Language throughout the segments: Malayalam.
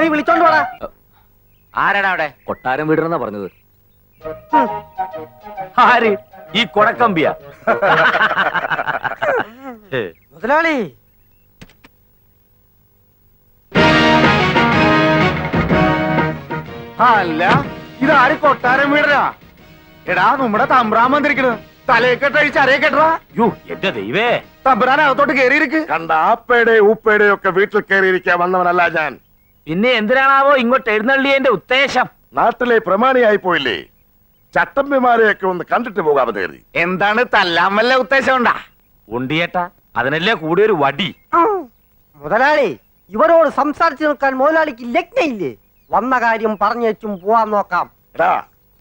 പോയി വിളിച്ചോണ്ട് പോടാ. ആരാടാ അവിടെ? കൊട്ടാരം വീടണെന്നാ പറഞ്ഞത്. ആര്? ഈ കൊടക്കമ്പിയ? മുതലാളി, അല്ല ഇതാര് കൊട്ടാരം വീടരാ? എടാ നമ്മുടെ തമ്പ്രാൻ വന്നിരിക്കണ്. തലയെക്കെട്ടഴിച്ച് അരയെക്കെട്ടാ. യോ എന്റെ ദൈവേ, തമ്പ്രാൻ അകത്തോട്ട് കേറിയിരിക്ക്. കണ്ട ആപ്പയുടെ ഊപ്പയുടെ ഒക്കെ വീട്ടിൽ കയറിയിരിക്കാൻ വന്നവനല്ല ഞാൻ. പിന്നെ എന്തിനാണാവോ ഇങ്ങോട്ട് എഴുന്നള്ളിയതിന്റെ ഉദ്ദേശം? നാട്ടിലെ പ്രമാണിയായി പോയില്ലേ, ചട്ടമ്പിമാരെയൊക്കെ ഒന്ന് കണ്ടിട്ട് പോകാമെന്ന് കരുതി. എന്താണ് തല്ലാൻ വല്ല ഉദ്ദേശം ഉണ്ടാ? ഉണ്ടിയേട്ടാ, അതിനല്ലേ കൂടിയൊരു വടി. മുതലാളി, ഇവരോട് സംസാരിച്ചു നിൽക്കാൻ മുതലാളിക്ക് ലഗ്നയില്ലേ? വന്ന കാര്യം പറഞ്ഞേച്ചും പോവാൻ നോക്കാം. എടാ,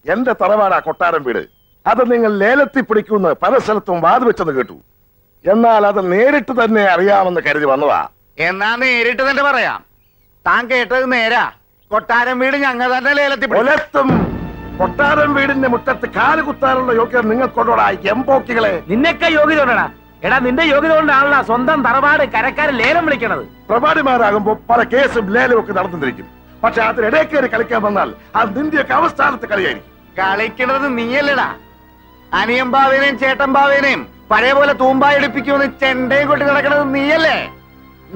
എന്റെ തറവാടാ കൊട്ടാരം വീട്. അത് നിങ്ങൾ ലേലത്തിൽ പിടിക്കുമെന്ന് പല സ്ഥലത്തും വാതുവെച്ചെന്ന് കേട്ടു. എന്നാൽ അത് നേരിട്ട് തന്നെ അറിയാമെന്ന് കരുതി വന്നതാ. എന്നാ നേരിട്ട് തന്നെ പറയാം. താൻ കേട്ടത് നേരാ. കൊട്ടാരം വീട് ഞങ്ങൾ തന്നെ ലേലത്തിൽ ഒലത്തും കൊട്ടാരം വീടിന്റെ മുറ്റത്ത് കാല് കുത്താനുള്ള യോഗ്യത നിങ്ങൾക്കൊണ്ടോടാ എംപോക്കികളെ. നിന്നൊക്കെ യോഗ്യത കൊണ്ടാ? എടാ, നിന്റെ യോഗ്യത കൊണ്ടാണല്ലോ സ്വന്തം തറവാട് കരക്കാരൻ ലേലം വിളിക്കണത്. പ്രമാണിമാരാകുമ്പോ പല കേസും ലേലവും ഒക്കെ നടന്നിരിക്കും. പക്ഷെ അതിനിടയിൽ കയറി കളിക്കാൻ വന്നാൽ അത് നിന്റെയൊക്കെ അവസ്ഥാനത്ത് കളിയായിരിക്കും. കളിക്കണത് നീയല്ലടാ. അനിയൻ ബാവേനെയും ചേട്ടൻ ബാവേനെയും പഴയ പോലെ തൂമ്പായി എടുപ്പിക്കുമെന്ന് ചെണ്ടയും കൊട്ടി നടക്കണത് നീയല്ലേ?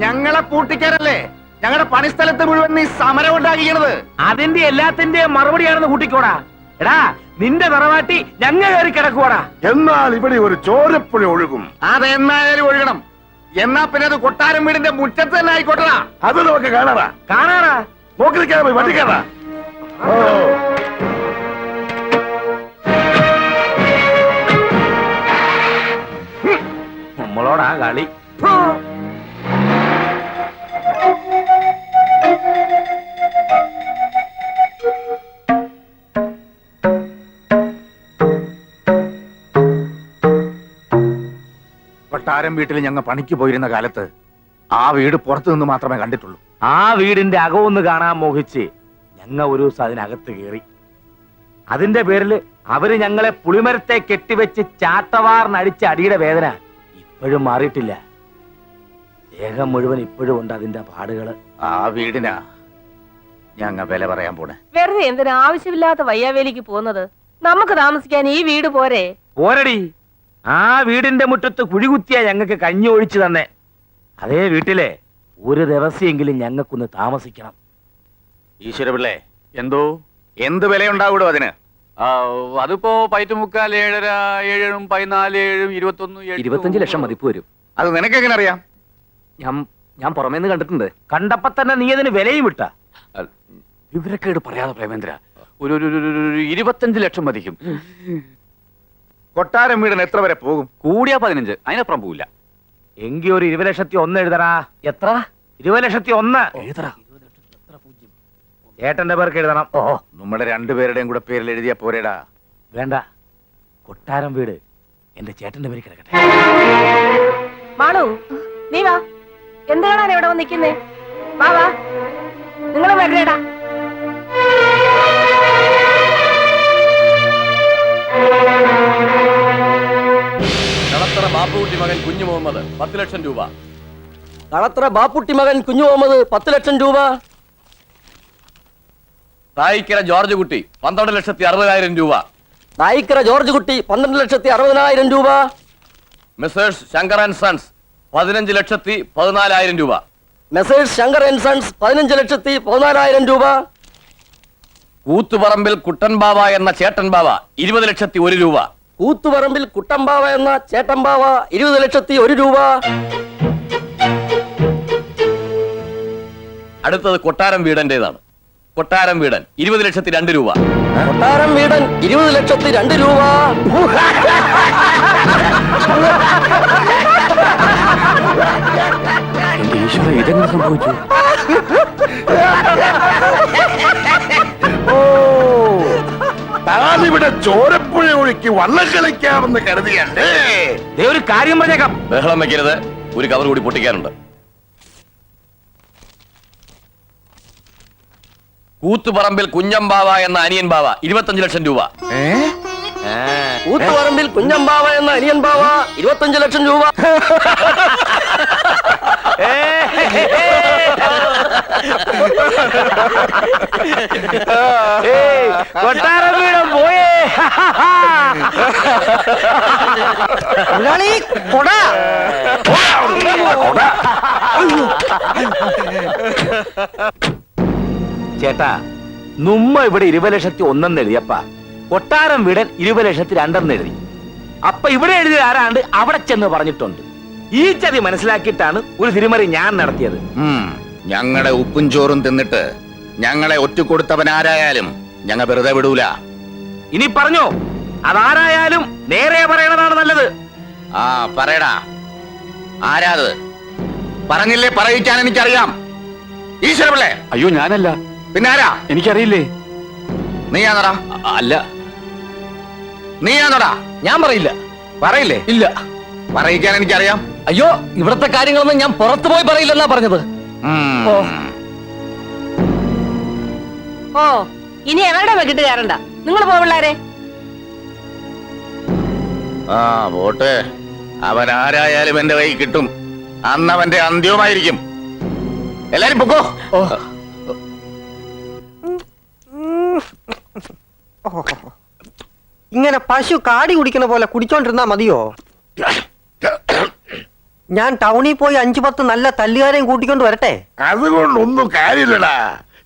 ഞങ്ങളെ പൂട്ടിക്കാരല്ലേ ഞങ്ങളുടെ പണിസ്ഥലത്ത് മുഴുവൻ നീ സമരം ഉണ്ടാക്കിക്കണത്. അതിന്റെ എല്ലാത്തിന്റെയും മറുപടിയാണെന്ന് കൂട്ടിക്കോടാ. എടാ, നിന്റെ തറവാട്ടി ഞങ്ങ കയറി കിടക്കുവാടാ. എന്നാൽ ഇവിടെ ഒരു ചോരപ്പുഴ ഒഴുകും. അതെന്നായാലും ഒഴുകണം. എന്നാ പിന്നെ അത് കൊട്ടാരം വീടിന്റെ മുറ്റത്ത് തന്നെ ആയിക്കോട്ടടാ. അത് നമുക്ക് കാണാറാ. കാണാറാ? നോക്കി നിൽക്കാൻ പോയി വണ്ടിക്കാറാ. ഓ, നമ്മളോടാ കളി. കൊട്ടാരം വീട്ടിൽ ഞങ്ങൾ പണിക്ക് പോയിരുന്ന കാലത്ത് ആ വീട് പുറത്തു നിന്ന് മാത്രമേ കണ്ടിട്ടുള്ളൂ. ആ വീടിന്റെ അകമൊന്ന് കാണാൻ മോഹിച്ച് ഞങ്ങ ഒരു ദിവസം അതിനകത്ത് കയറി. അതിന്റെ പേരിൽ അവര് ഞങ്ങളെ പുളിമരത്തെ കെട്ടിവെച്ച് ചാട്ടവാറിനടിച്ച അടിയുടെ വേദന ഇപ്പോഴും മാറിയിട്ടില്ല. ദേഹം മുഴുവൻ ഇപ്പോഴും ഉണ്ട് അതിന്റെ പാടുകള്. ആ വീടിനാ ഞങ്ങ വില പറയാൻ പോണേ. വെറുതെ എന്തിനാ ആവശ്യമില്ലാത്ത വയ്യാവേലിക്ക് പോകുന്നത്? നമുക്ക് താമസിക്കാൻ ഈ വീട് പോരെ? പോരടി, ആ വീടിന്റെ മുറ്റത്ത് കുഴികുത്തിയാ ഞങ്ങൾക്ക് കഞ്ഞി ഒഴിച്ചു തന്നെ. അതേ വീട്ടിലെ ഒരു ദിവസമെങ്കിലും ഞങ്ങൾക്കൊന്ന് താമസിക്കണം. ഈശ്വരപിള്ളേ, എന്തോ എന്ത് വിലയുണ്ടാവൂടോ അതിന്? അതിപ്പോ 5.75, 7.5, 7, 14, 7, 21, 25 ലക്ഷം മതിപ്പ് വരും. അത് നിനക്കെങ്ങനെ അറിയാം? ഞാൻ പുറമേന്ന് കണ്ടിട്ടുണ്ട്. കണ്ടപ്പോ തന്നെ നീ അതിന് വിലയും വിട്ട. വിവരക്കേട് പറയാതെ പ്രേമേന്ദ്ര, ഒരു 25 ലക്ഷം മതിക്കും. കൊട്ടാരം വീടിന് എത്ര വരെ പോകും? കൂടിയാ 15, അതിനപ്പുറം പോവില്ല. എങ്കി ഒരു 20,01,000 എഴുതടാ. എത്ര? 20,01,000 എഴുതടാ. ചേട്ടന്റെ പേർക്ക് എഴുതണം. ഓ, നമ്മുടെ രണ്ടുപേരുടെയും കൂടെ പേരിൽ എഴുതിയാ പോരേടാ. വേണ്ട, കൊട്ടാരം വീട് എന്റെ ചേട്ടന്റെ പേര് കിടക്കട്ടെ. മാളു, നീ വാ. എന്ത് കാണാൻ എവിടെ വന്ന് നിൽക്കുന്നേ? വാ വാ, നിങ്ങൾ വരേടാ. കളത്തറ ബാപ്പുകുട്ടി മകൻ കുഞ്ഞു മുഹമ്മദ് 10 ലക്ഷം രൂപ. കളത്ര ബാപ്പുട്ടി മകൻ കുഞ്ഞു മുഹമ്മദ് 10 ലക്ഷം രൂപ. തായിക്കര ജോർജ് കുട്ടി 12,60,000 രൂപ. നായിക്കര ജോർജ് കുട്ടി 12,60,000 രൂപ. മെസേഴ്സ് ശങ്കർ ആൻഡ് സൺസ് 15,14,000 രൂപ. മെസേഴ്സ് ശങ്കർ ആൻഡ് സൺസ് 15,14,000 രൂപ. കൂത്തുപറമ്പിൽ കുട്ടൻ ബാവ എന്ന ചേട്ടൻ ബാവ 20,01,000 രൂപ. കൂത്തുപറമ്പിൽ കുട്ടമ്പാവ എന്ന ചേട്ടമ്പാവ 20,01,000 രൂപ. അടുത്തത് കൊട്ടാരം വീടന്റേതാണ്. കൊട്ടാരം വീടൻ 20,02,000 രൂപ. കൊട്ടാരം വീടൻ 20,02,000 രൂപ. എന്റെ ഈശ്വര, ഇതെങ്ങനെ സംഭവിച്ചു? ഓ, താനിവിടെ ചോരപ്പുഴ ഒഴുക്കി വള്ളം കളിക്കാമെന്ന് കരുതിയല്ലേ? ഒരു കാര്യം പറഞ്ഞേക്കാം. ബഹളം വെക്കരുത്, ഒരു കവർ കൂടി പൊട്ടിക്കാനുണ്ട്. കൂത്തുപറമ്പിൽ കുഞ്ഞമ്പാവ എന്ന അനിയൻ ബാവ 25 ലക്ഷം രൂപ. കൂത്തുപറമ്പിൽ കുഞ്ഞമ്പാവ എന്ന അനിയൻ ബാവ 25 ലക്ഷം രൂപ. ഏയ്, കൊട്ടാരം വീടും പോയേ. മുതലാളി കൊട. ചേട്ടാ, നുമ്മ ഇവിടെ 20,01,000 എഴുതിയപ്പ കൊട്ടാരം വീടൻ 20,02,000 എഴുതി. അപ്പൊ ഇവിടെ എഴുതിയ ആരാണ്ട് അവിടെ ചെന്ന് പറഞ്ഞിട്ടുണ്ട്. ഈ ചതി മനസ്സിലാക്കിയിട്ടാണ് ഒരു തിരിമറി ഞാൻ നടത്തിയത്. ഞങ്ങളുടെ ഉപ്പും ചോറും തിന്നിട്ട് ഞങ്ങളെ ഒറ്റുകൊടുത്തവനാരായാലും ഞങ്ങൾ വെറുതെ വിടൂല. ഇനി പറഞ്ഞോ, അതാരായാലും നേരെ പറയണതാണ് നല്ലത്. ആ പറയടാ, ആരാത്? പറഞ്ഞില്ലേ പറയിക്കാൻ എനിക്കറിയാം. ഈശ്വരപിള്ളേ. അയ്യോ ഞാനല്ല. പിന്നാരാ? എനിക്കറിയില്ലേ. നീയാന്നടാ? അല്ല. നീയാന്നടാ? ഞാൻ പറയില്ല. പറയില്ലേ? ഇല്ല. പറയിക്കാൻ എനിക്കറിയാം. അയ്യോ ഇവിടത്തെ കാര്യങ്ങളൊന്നും ഞാൻ പുറത്തു പോയി പറയില്ലെന്നാ പറഞ്ഞത്. ഉം. ഓ ഇനി അവരുടെ വെക്കിട്ട് കയറണ്ട. നിങ്ങൾ പോ പിള്ളാരെ. ആ പോട്ടെ, അവൻ ആരായാലും എന്റെ കൈ കിട്ടും. അന്ന് അവന്റെ അന്ത്യവുമായിരിക്കും. എല്ലാരും പൊക്കോ. ഇങ്ങനെ പശു കാടി കുടിക്കുന്ന പോലെ കുടിച്ചോണ്ടിരുന്നാ മതിയോ? ഞാൻ ടൗണിൽ പോയി 5-10 നല്ല തല്ലുകാരെയും കൂട്ടിക്കൊണ്ട് വരട്ടെ? അതുകൊണ്ടൊന്നും കാര്യമില്ലടാ.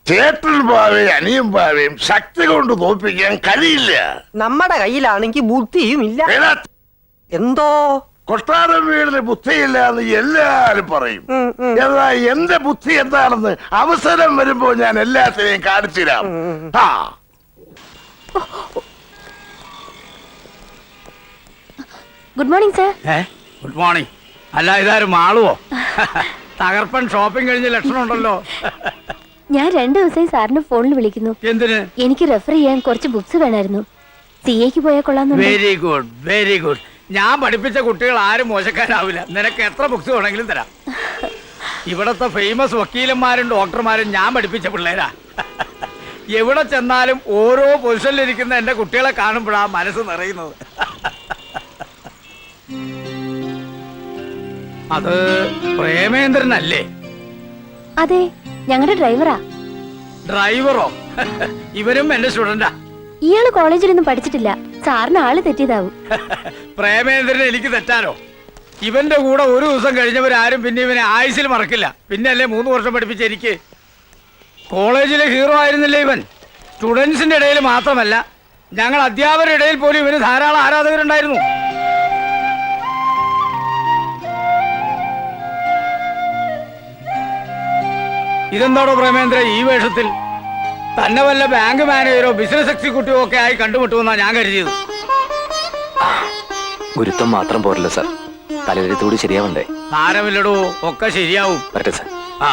ചേട്ടൻ പാവയും അനിയൻ പാവയും ശക്തി കൊണ്ട് തോൽപ്പിക്കാൻ കഴിയില്ല. നമ്മുടെ കയ്യിലാണെങ്കിൽ ബുദ്ധിയും ഇല്ല. എടാ, എന്തോ കൊട്ടാരം വീടിന് ബുദ്ധിയില്ല എന്ന് എല്ലാരും പറയും. എന്നാ എന്റെ ബുദ്ധി എന്താണെന്ന് അവസരം വരുമ്പോ ഞാൻ എല്ലാത്തിനെയും കാണിച്ചുതരാം. ആ good morning sir. Good morning. അല്ല, ഇതാരും മാളുവോ? തകർപ്പൻ ഷോപ്പിംഗ് കഴിഞ്ഞ ലക്ഷണം ഉണ്ടല്ലോ. ഞാൻ 2 ദിവസമായി സാറിന് ഫോണിൽ വിളിക്കുന്നു. എന്തിന്? എനിക്ക് റെഫർ ചെയ്യാൻ കുറച്ച് ബുക്സ് വേണമായിരുന്നു. CAക്ക് പോയാൽ കൊള്ളാന്നുണ്ട്. Very good, very good. ഞാൻ പഠിപ്പിച്ച കുട്ടികൾ ആരും മോശക്കാരാവില്ല. നിനക്ക് എത്ര ബുക്സ് വേണമെങ്കിലും തരാം. ഇവിടത്തെ ഫേമസ് വക്കീലന്മാരും ഡോക്ടർമാരും ഞാൻ പഠിപ്പിച്ച പിള്ളേരാ. എവിടെ ചെന്നാലും ഓരോ പൊസിഷനിലിരിക്കുന്ന എന്റെ കുട്ടികളെ കാണുമ്പോഴാ മനസ്സ് നിറയുന്നത്. അത് പ്രേമേന്ദ്രനല്ലേ? അതെ, ഞങ്ങളുടെ ഡ്രൈവറാ. ഡ്രൈവറോ? ഇവരും എന്റെ സ്റ്റുഡന്റാ. ഇയാള് കോളേജിലൊന്നും പഠിച്ചിട്ടില്ല. സാറിന് ആള് തെറ്റിയതാവും. പ്രേമേന്ദ്രന് എനിക്ക് തെറ്റാനോ? ഇവന്റെ കൂടെ ഒരു ദിവസം കഴിഞ്ഞവരാരും പിന്നെ ഇവനെ ആയുസിൽ മറക്കില്ല. പിന്നെ അല്ലേ 3 വർഷം പഠിപ്പിച്ച എനിക്ക്. കോളേജിലെ ഹീറോ ആയിരുന്നില്ലേ ഇവൻ? സ്റ്റുഡൻസിന്റെ ഇടയിൽ മാത്രമല്ല, ഞങ്ങൾ അധ്യാപകരുടെ ഇടയിൽ പോലും ഇവന് ധാരാളം ആരാധകരുണ്ടായിരുന്നു. ഇതെന്താണോ പ്രേമേന്ദ്ര ഈ വേഷത്തിൽ? തന്നെ വല്ല ബാങ്ക് മാനേജറോ ബിസിനസ് എക്സിക്യൂട്ടീവോ ഒക്കെ ആയി കണ്ടുമുട്ടുമെന്നാ ഞാൻ കരുതിയത്. ഗുരുത്വം മാത്രം പോരല്ലോ സാർ, തലവരുത്തോട് ശരിയാവണ്ടേ? സാരമില്ലടോ, ഒക്കെ ശരിയാവും. വരട്ടെ സാർ. ആ,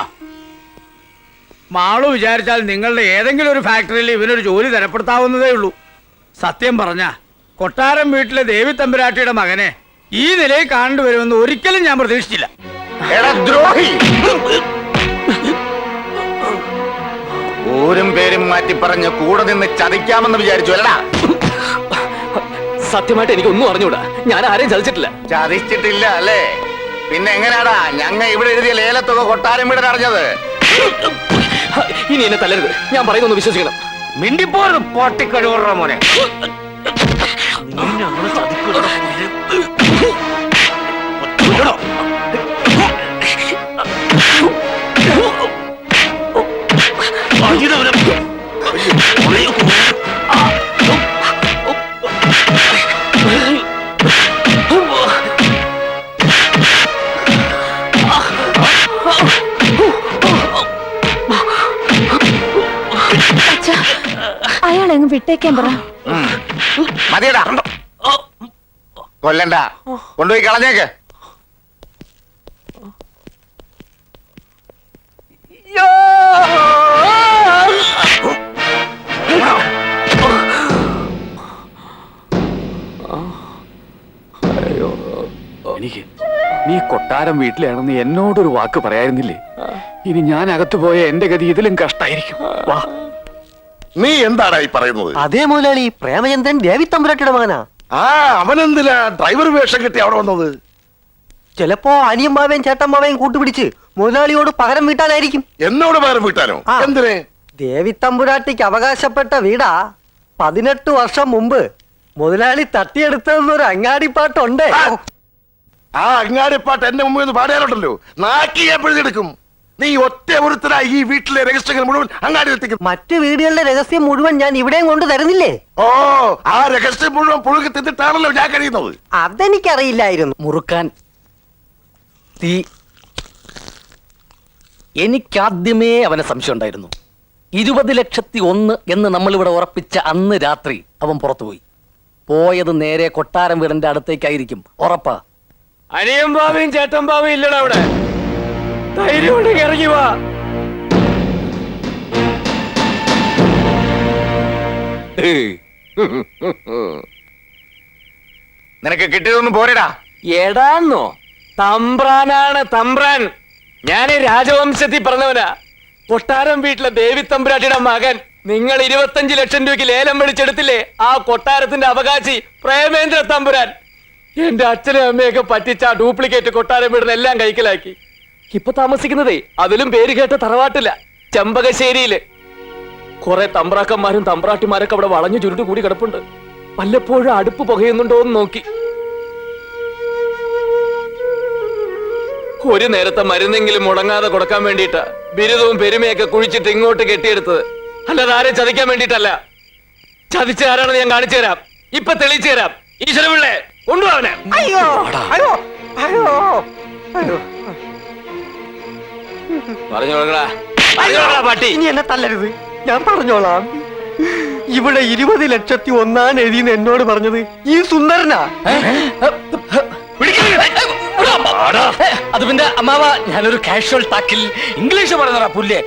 മാളു വിചാരിച്ചാൽ നിങ്ങളുടെ ഏതെങ്കിലും ഒരു ഫാക്ടറിയിൽ ഇവനൊരു ജോലി തരപ്പെടുത്താവുന്നതേ ഉള്ളൂ. സത്യം പറഞ്ഞ കൊട്ടാരം വീട്ടിലെ ദേവി തമ്പുരാട്ടിയുടെ മകനെ ഈ നിലയിൽ കാണേണ്ടി ഒരിക്കലും ഞാൻ പ്രതീക്ഷിച്ചില്ല. എടാ ദ്രോഹി, ഊരും പേരും മാറ്റി പറഞ്ഞ് കൂടെ നിന്ന് ചതിക്കാമെന്ന് വിചാരിച്ചു അല്ലടാ? സത്യമായിട്ട് എനിക്കൊന്നും അറിഞ്ഞൂടാ. ഞാൻ ആരെയും ചതിച്ചിട്ടില്ല. ചതിച്ചിട്ടില്ല അല്ലേ? പിന്നെ എങ്ങനെയാടാ ഞങ്ങ ഇവിടെ എഴുതിയ ലേലത്തുക കൊട്ടാരം വീടൻ അറിഞ്ഞത്? ഇനി എന്നെ തല്ലരുത്. ഞാൻ പറയുന്നൊന്ന് വിശ്വസിക്കണം. മിണ്ടിപ്പോറും പൊട്ടിക്കഴിവുറ മോനെ. അയാളെങ്ങ് വിട്ടേക്കാൻ പറ. മതിയടാ, കൊല്ലണ്ട, കൊണ്ടുപോയി കളഞ്ഞേക്ക്. എനിക്ക് നീ കൊട്ടാരം വീട്ടിലാണെന്ന് എന്നോടൊരു വാക്ക് പറയായിരുന്നില്ലേ? ഇനി ഞാൻ അകത്തു പോയ എന്റെ ഗതി ഇതിലും കഷ്ടായിരിക്കും. വാ. നീ എന്താടാ ഈ പറയുന്നത്? അതേ മുതലാളി, പ്രേമചന്ദ്രൻ ദേവി തമ്പുരാട്ടിയുടെ മകനാ. ആ അവനെന്തിനാ ഡ്രൈവർ വേഷം കിട്ടി അവിടെ വന്നത്? ചിലപ്പോ അനിയമ്മാവേയും ചേട്ടമ്മാവേയും കൂട്ടുപിടിച്ച് മുതലാളിയോട് പകരം വീട്ടാനായിരിക്കും. എന്നോട് പകരം വീട്ടാനോ? ആ. എന്തിന്? ദേവിത്തമ്പുരാട്ടിക്ക് അവകാശപ്പെട്ട വീടാ 18 വർഷം മുമ്പ് മുതലാളി തട്ടിയെടുത്തതെന്നൊരു അങ്ങാടിപ്പാട്ടുണ്ട്. ആ അങ്ങാടിപ്പാട്ട് എന്റെ മുമ്പിൽ നിന്ന് പാടാനുണ്ടല്ലോ, നാക്കി ഞാൻ പിഴുതെടുക്കും. നീ ഒറ്റ ഒരുത്തരായി ഈ വീട്ടിലെ രഹസ്യങ്ങൾ മുഴുവൻ അങ്ങാടി എത്തിക്കും. മറ്റു വീടുകളുടെ രഹസ്യം മുഴുവൻ ഞാൻ ഇവിടെയും കൊണ്ട് തരുന്നില്ലേ? ഓ, ആ രഹസ്യം മുഴുവൻ പുഴുകി തിന്നിട്ടാണല്ലോ ഞാൻ കഴിയുന്നത്. അതെനിക്കറിയില്ലായിരുന്നു. മുറുക്കാൻ തീ. എനിക്കാദ്യമേ അവനെ സംശയം ഉണ്ടായിരുന്നു. 20,01,000 എന്ന് നമ്മളിവിടെ ഉറപ്പിച്ച അന്ന് രാത്രി അവൻ പുറത്തുപോയി. പോയത് നേരെ കൊട്ടാരം വീടിന്റെ അടുത്തേക്കായിരിക്കും, ഉറപ്പാ. അനിയൻ ബാവയും ചേട്ടൻ ബാവയും ഇല്ലടാ അവിടെ. ധൈര്യം ഉണ്ടെങ്കിൽ ഇറങ്ങി വാ. നിനക്ക് കിട്ടിയതൊന്നും പോരെടാ. എടാന്നോ? തമ്പ്രാനാണ് തമ്പ്രാൻ. ഞാൻ രാജവംശത്തിൽ പറഞ്ഞവനാ. കൊട്ടാരം വീട്ടിലെ ദേവി തമ്പുരാട്ടിയുടെ മകൻ. നിങ്ങൾ 25 ലക്ഷം രൂപയ്ക്ക് ലേലം വിളിച്ചെടുത്തില്ലേ ആ കൊട്ടാരത്തിന്റെ അവകാശി പ്രേമേന്ദ്ര തമ്പുരാൻ. എന്റെ അച്ഛനും അമ്മയൊക്കെ പറ്റിച്ച ആ ഡ്യൂപ്ലിക്കേറ്റ് കൊട്ടാരം വീടിന് എല്ലാം കൈക്കലാക്കി. ഇപ്പൊ താമസിക്കുന്നതേ അതിലും പേര് കേട്ട തറവാട്ടില്ല, ചെമ്പകശ്ശേരിയില്. കുറെ തമ്പ്രാക്കന്മാരും തമ്പ്രാട്ടിമാരൊക്കെ അവിടെ വളഞ്ഞു ചുരുട്ട് കൂടി കിടപ്പുണ്ട്. വല്ലപ്പോഴും അടുപ്പ് പുകയുന്നുണ്ടോ എന്ന് നോക്കി. ഒരു നേരത്തെ മരുന്നെങ്കിലും മുടങ്ങാതെ കൊടുക്കാൻ വേണ്ടിയിട്ടാ ബിരുദവും പെരുമയൊക്കെ കുഴിച്ചിട്ട് ഇങ്ങോട്ട് കെട്ടിയെടുത്തത്. അല്ലാതെ ആരെ ചതിക്കാൻ വേണ്ടിയിട്ടല്ല. ചതിച്ച ആരാണെന്ന് ഞാൻ കാണിച്ചു തരാം, ഇപ്പൊ തെളിയിച്ചു തരാം. ഈശ്വരപിള്ളേ, കൊണ്ടുപോവനെ. അയ്യോ അയ്യോ അയ്യോ അയ്യോ. പറഞ്ഞോളാ പട്ടി. ഇനി എന്നെ തല്ലരുത്, ഞാൻ പറഞ്ഞോളാം. ഇവിടെ 20,01,000 എഴുതിന്ന് എന്നോട് പറഞ്ഞത് ഈ സുന്ദരനാ. അത് പിന്നെ അമ്മാവ, ഞാനൊരു കാഷ്വൽ ടാക്കിൽ ഇംഗ്ലീഷ് പറയുന്നതാ പുല്ലേ.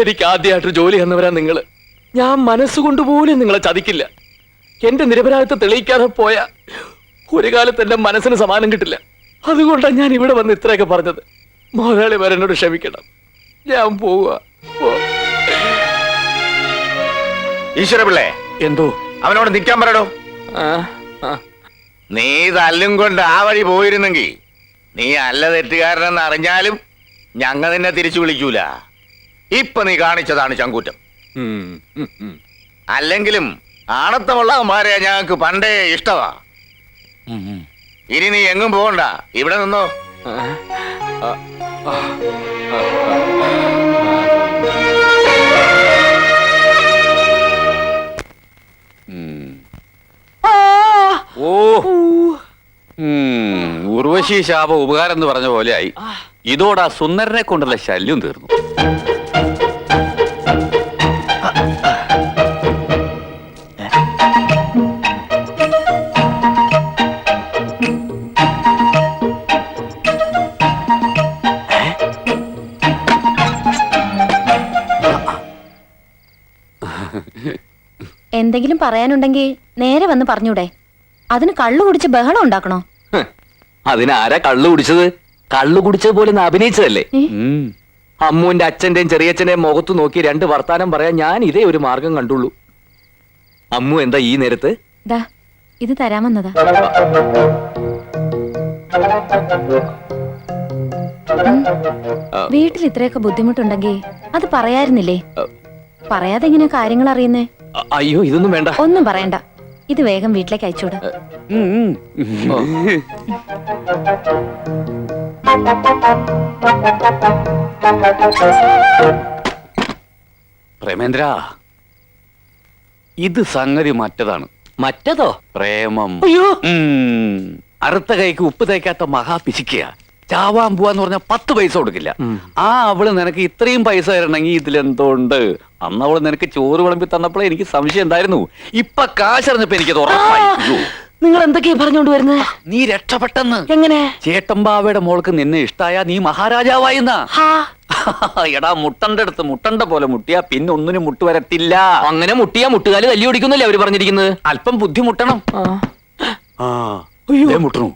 എനിക്ക് ആദ്യമായിട്ട് ജോലി തന്നവരാ നിങ്ങള്. ഞാൻ മനസ്സുകൊണ്ട് പോലും നിങ്ങളെ ചതിക്കില്ല. എന്റെ നിരപരാധിത്വം തെളിയിക്കാതെ പോയ ഒരു കാലത്ത് എന്റെ മനസ്സിന് സമാനം കിട്ടില്ല. അതുകൊണ്ടാണ് ഞാൻ ഇവിടെ വന്ന് ഇത്രയൊക്കെ പറഞ്ഞത്. മുതലാളി വരനോട് ക്ഷമിക്കണം, ഞാൻ പോവുക. ഈശ്വരപിള്ളേ, എന്തോ അവനോട് നിൽക്കാൻ പറയടോ. ആ, ആ. നീ തല്ലും കൊണ്ട് ആ വഴി പോയിരുന്നെങ്കിൽ നീ അല്ല തെറ്റുകാരനെന്ന് അറിഞ്ഞാലും ഞങ്ങൾ നിന്നെ തിരിച്ചു വിളിക്കൂല. ഇപ്പൊ നീ കാണിച്ചതാണ് ചങ്കൂറ്റം. ഉം, ഉം, ഉം. അല്ലെങ്കിലും ആണത്തമുള്ളവന്മാരെ ഞങ്ങൾക്ക് പണ്ടേ ഇഷ്ടമാ. ഇനി നീ എങ്ങും പോകണ്ട, ഇവിടെ നിന്നോ. ഉർവശി ശാപ ഉപകാരം എന്ന് പറഞ്ഞ പോലെയായി. ഇതോടെ ആ സുന്ദരനെ കൊണ്ടുള്ള ശല്യം തീർന്നു. എന്തെങ്കിലും പറയാനുണ്ടെങ്കിൽ നേരെ വന്ന് പറഞ്ഞൂടെ? അതിന് കള്ളു കുടിച്ച് ബഹളം ഉണ്ടാക്കണോ? അതിനാരാ കള്ളു കുടിച്ചത്? കള്ളു കുടിച്ചത് പോലെ അഭിനയിച്ചതല്ലേ. അമ്മുവിന്റെ അച്ഛന്റെയും ചെറിയച്ഛന്റെയും മുഖത്ത് നോക്കി 2 വർത്താനം പറയാൻ ഞാൻ ഇതേ ഒരു മാർഗം കണ്ടുള്ളൂ. അമ്മു എന്താ ഈ നേരത്ത്? ദാ ഇത് തരാമെന്നതാ. വീട്ടിൽ ഇത്രയൊക്കെ ബുദ്ധിമുട്ടുണ്ടെങ്കിൽ അത് പറയായിരുന്നില്ലേ? പറയാതെ എങ്ങനെ കാര്യങ്ങൾ അറിയുന്നേ? അയ്യോ, ഇതൊന്നും വേണ്ട. ഒന്നും പറയണ്ട, ഇത് വേഗം വീട്ടിലേക്ക് അയച്ചോട്. പ്രേമേന്ദ്ര, ഇത് സംഗതി മറ്റതാണ്. മറ്റതോ? പ്രേമം. അയ്യോ, അറുത്ത കൈക്ക് ഉപ്പ് തേക്കാത്ത മഹാപിശിക്കുക. ചാവാൻ പോവാന്ന് പറഞ്ഞാൽ 10 പൈസ കൊടുക്കില്ല. ആ അവള് നിനക്ക് ഇത്രയും പൈസ തരണമെങ്കിൽ ഇതിലെന്തോണ്ട്? അന്ന് അവള് നിനക്ക് ചോറ് വിളമ്പി തന്നപ്പോഴേ എനിക്ക് സംശയം ഉണ്ടായിരുന്നു. ഇപ്പൊ കാശറിഞ്ഞപ്പോ എനിക്കത് ഉറപ്പായി. നിങ്ങൾ എന്തൊക്കെയാ പറഞ്ഞോണ്ട് വരുന്നത്? നീ രക്ഷപ്പെട്ടെന്ന്. എങ്ങനെ? ചേട്ടമ്പാവയുടെ മോൾക്ക് നിന്നെ ഇഷ്ടായ നീ മഹാരാജാവായിന്നാ. എടാ, മുട്ടന്റെ അടുത്ത് മുട്ടണ്ട പോലെ മുട്ടിയാ പിന്നെ ഒന്നിനും മുട്ട് വരത്തില്ല. അങ്ങനെ മുട്ടിയാ മുട്ടുകാല് തല്ലി ഓടിക്കുന്നല്ലേ അവര് പറഞ്ഞിരിക്കുന്നത്. അല്പം ബുദ്ധി മുട്ടണം. മുട്ടണു.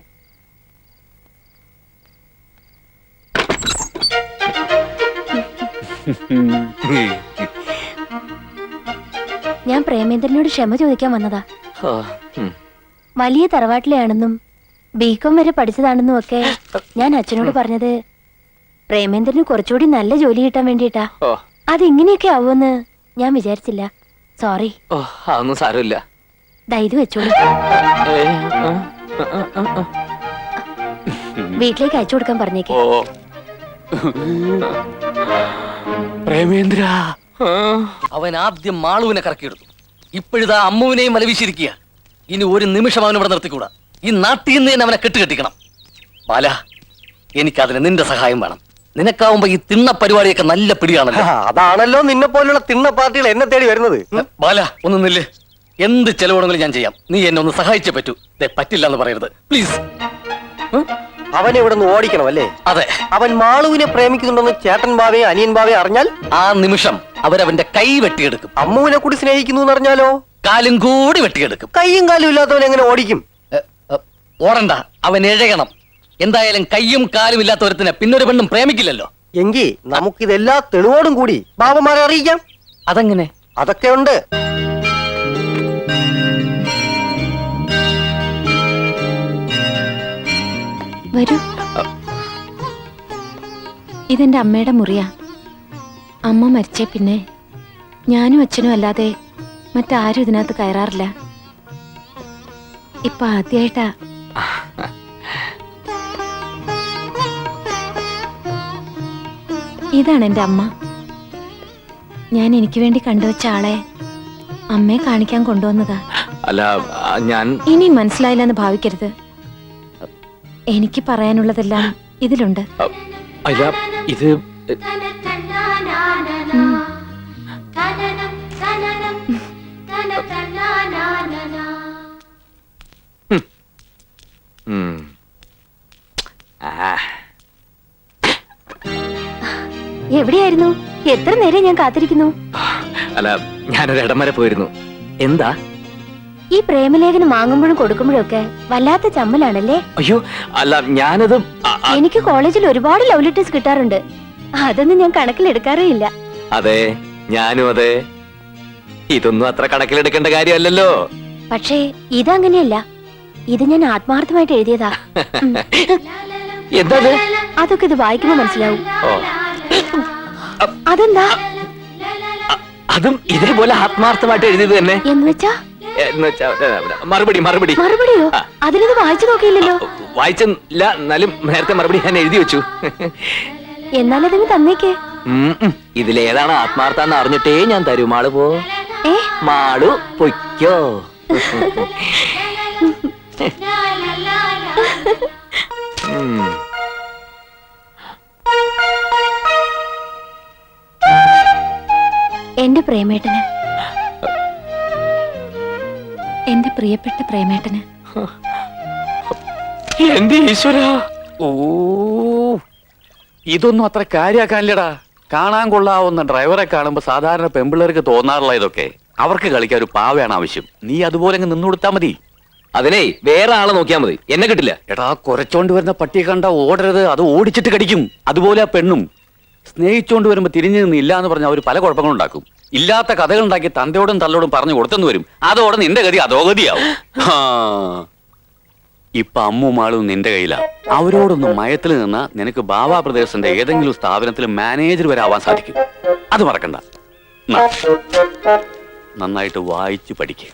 ഞാൻ പ്രേമേന്ദ്രനോട് ക്ഷമ ചോദിക്കാൻ വന്നതാ. വലിയ തറവാട്ടിലെയാണെന്നും ബികോം വരെ പഠിച്ചതാണെന്നും ഒക്കെ ഞാൻ അച്ഛനോട് പറഞ്ഞത് പ്രേമേന്ദ്രന് കുറച്ചുകൂടി നല്ല ജോലി കിട്ടാൻ വേണ്ടിയിട്ടാ. അതിങ്ങനെയൊക്കെ ആവുമെന്ന് ഞാൻ വിചാരിച്ചില്ല. സോറി. അതൊന്നും സാരമില്ല. ഇത് വെച്ചോളൂ. വീട്ടിലേക്ക് അയച്ചു കൊടുക്കാൻ പറഞ്ഞേക്ക്. പ്രേമേന്ദ്ര അവൻ ആദ്യം മാളുവിനെ കറക്കിയെടുത്തു. ഇപ്പോഴിതാ അമ്മുവിനെയും വലവീശിരിക്കുക. ഇനി ഒരു നിമിഷം അവൻ ഇവിടെ നിർത്തിക്കൂടാ. ഈ നാട്ടിൽ നിന്ന് തന്നെ അവനെ കെട്ടുകെട്ടിക്കണം. ബാല, എനിക്കതിന് നിന്റെ സഹായം വേണം. നിനക്കാവുമ്പോ ഈ തിണ്ണ പരിപാടിയൊക്കെ നല്ല പിടിയാണല്ലോ. അതാണല്ലോ നിന്നെ പോലുള്ള തിണ്ണ പാർട്ടികൾ എന്നെ തേടി വരുന്നത്. ബാല, ഒന്ന് നില്ല്. എന്ത് ചെലവുണ്ടെങ്കിലും ഞാൻ ചെയ്യാം. നീ എന്നെ ഒന്ന് സഹായിച്ചേ പറ്റൂ. പറ്റില്ല എന്ന് പറയരുത് പ്ലീസ്. അവനെ ഇവിടെ നിന്ന് ഓടിക്കണം അല്ലേ? അതെ. അവൻ മാളുവിനെ പ്രേമിക്കുന്നുണ്ടെന്ന് ചേട്ടൻ ബാവയെ അനിയൻ ബാവയെ അറിഞ്ഞാൽ ആ നിമിഷം അവരവന്റെ കൈ വെട്ടിയെടുക്കും. അമ്മുവിനെ കൂടി സ്നേഹിക്കുന്നു എന്ന് അറിഞ്ഞാലോ കാലും കൂടി വെട്ടിയെടുക്കും. കൈയും കാലും ഇല്ലാത്തവൻ എങ്ങനെ ഓടിക്കും? ഓടണ്ട, അവൻ എഴയണം. എന്തായാലും കയ്യും കാലും ഇല്ലാത്തവരത്തിന് പിന്നൊരു പെണ്ണും പ്രേമിക്കില്ലല്ലോ. എങ്കിൽ നമുക്കിതെല്ലാ തെളിവോടും കൂടി ബാബമാരെ അറിയിക്കാം. അതെങ്ങനെ? അതൊക്കെ ഉണ്ട്. വരൂ. ഇതെന്റെ അമ്മയുടെ മുറിയാ. അമ്മ മരിച്ചേ പിന്നെ ഞാനും അച്ഛനും അല്ലാതെ മറ്റാരും ഇതിനകത്ത് കയറാറില്ല. ഇപ്പൊ ആദ്യായിട്ടാ. ഇതാണ് എന്റെ അമ്മ. ഞാൻ എനിക്ക് വേണ്ടി കണ്ടുവച്ച ആളെ അമ്മയെ കാണിക്കാൻ കൊണ്ടുവന്നതാ. അല്ല, ഞാൻ ഇനി മനസ്സിലായില്ലെന്ന് ഭാവിക്കരുത്. എനിക്ക് പറയാനുള്ളതെല്ലാം ഇതിലുണ്ട്. അല്ല, ഇത് എവിടെയായിരുന്നു? എത്ര നേരം ഞാൻ കാത്തിരിക്കുന്നു. അല്ല, ഞാനൊരു ഇടം വരെ പോയിരുന്നു. എന്താ? ഈ പ്രേമലേഖനം വാങ്ങുമ്പോഴും കൊടുക്കുമ്പോഴും ഒക്കെ വല്ലാത്ത ചമ്മലാണല്ലേ? അയ്യോ, അല്ല, ഞാനത് എനിക്ക് കോളേജിൽ ഒരുപാട് ലവ് ലെറ്റേഴ്സ് കിട്ടാറുണ്ട്. അതൊന്നും ഞാൻ കണക്കിലെടുക്കാറേ ഇല്ല. അതെ, ഞാനും അതെ. ഇതൊന്നും അത്ര കണക്കിലെടുക്കേണ്ട കാര്യമല്ലല്ലോ. പക്ഷേ ഇതങ്ങനെയല്ല. ഇത് ഞാൻ ആത്മാർത്ഥമായിട്ട് എഴുതിയതാ. എന്താ? അതൊക്കെ ഇത് വായിക്കുമ്പോ മനസ്സിലാവും. ഓ, അതെന്താ? അതും ഇതേപോലെ ആത്മാർത്ഥമായിട്ട് എഴുതിയത് തന്നെ. എന്നുവെച്ചാ മറുപടി മറുപടിയോ? അതിനത് വായിച്ചു നോക്കിയില്ലല്ലോ. വായിച്ചില്ല, എന്നാലും നേരത്തെ മറുപടി ഞാൻ എഴുതി വെച്ചു. എന്നാലതിന് തന്നേക്കേ. ഇതിലേതാണ് ആത്മാർത്ഥ എന്ന് അറിഞ്ഞിട്ടേ ഞാൻ തരൂ. മാളു പോ. മാളു പൊയ്ക്കോ. എന്റെ പ്രേമേട്ടന്, എന്റെ പ്രിയപ്പെട്ട പ്രേമേട്ടന്. എന്റെ ഈശ്വര, ഓ, ഇതൊന്നും അത്ര കാര്യാക്കാനില്ലടാ. കാണാൻ കൊള്ളാവുന്ന ഡ്രൈവറെ കാണുമ്പോ സാധാരണ പെമ്പിള്ളേർക്ക് തോന്നാറുള്ള ഇതൊക്കെ. അവർക്ക് കളിക്കാൻ ഒരു പാവയാണ് ആവശ്യം. നീ അതുപോലെ അങ്ങ് നിന്നുകൊടുത്താ മതി. അതിനെ വേറെ ആളെ നോക്കിയാ മതി, എന്നെ കിട്ടില്ല. എടാ, കുരച്ചോണ്ട് വരുന്ന പട്ടിയെ കണ്ട ഓടരുത്, അത് ഓടിച്ചിട്ട് കടിക്കും. അതുപോലെ ആ പെണ്ണും സ്നേഹിച്ചോണ്ട് വരുമ്പോ തിരിഞ്ഞു നിന്നില്ല എന്ന് പറഞ്ഞാൽ അവർ പല കുഴപ്പങ്ങളുണ്ടാക്കും. ഇല്ലാത്ത കഥകൾ ഉണ്ടാക്കി തന്തയോടും തള്ളോടും പറഞ്ഞു കൊടുത്തെന്ന് വരും. അതോടെ നിന്റെ ഗതി അധോഗതിയാവും. ഇപ്പൊ അമ്മു മാളും നിന്റെ കയ്യിലാ. അവരോടൊന്ന് മയത്തിൽ നിന്നാ നിനക്ക് ബാബാ പ്രദേശന്റെ ഏതെങ്കിലും സ്ഥാപനത്തിൽ മാനേജർ വരെ ആവാൻ സാധിക്കും. അത് മറക്കണ്ട. നന്നായിട്ട് വായിച്ചു പഠിക്കുക.